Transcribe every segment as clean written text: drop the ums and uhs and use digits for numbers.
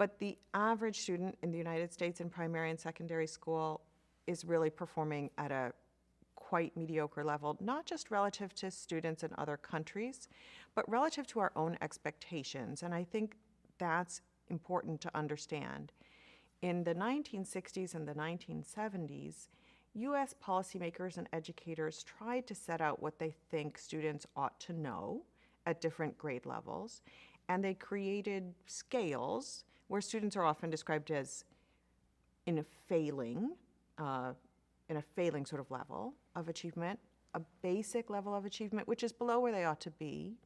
But the average student in the United States in primary and secondary school is really performing at a quite mediocre level, not just relative to students in other countries, but relative to our own expectations. And I think that's important to understand. In the 1960s and the 1970s, US policymakers and educators tried to set out what they think students ought to know at different grade levels, and they created scales where students are often described as in a failing sort of level of achievement, a basic level of achievement, which is below where they ought to be,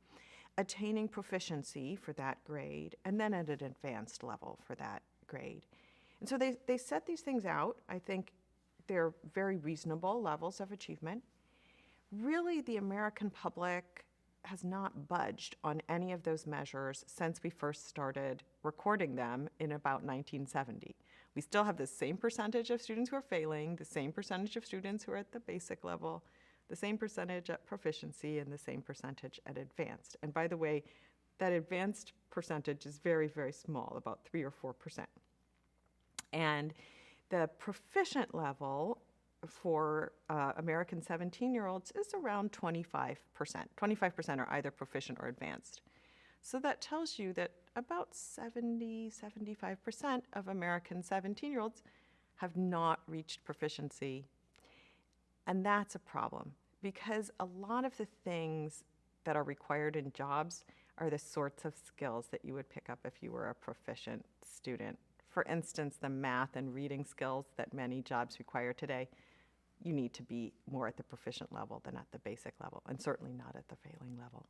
attaining proficiency for that grade, and then at an advanced level for that grade. And so they set these things out. I think they're very reasonable levels of achievement. Really, the American public has not budged on any of those measures since we first started recording them in about 1970. We still have the same percentage of students who are failing, the same percentage of students who are at the basic level, the same percentage at proficiency, and the same percentage at advanced. And by the way, that advanced percentage is very, very small, about 3 or 4%. And the proficient level for American 17-year-olds is around 25%. 25% are either proficient or advanced. So that tells you that about 75% of American 17-year-olds have not reached proficiency. And that's a problem because a lot of the things that are required in jobs are the sorts of skills that you would pick up if you were a proficient student. For instance, the math and reading skills that many jobs require today, you need to be more at the proficient level than at the basic level, and certainly not at the failing level.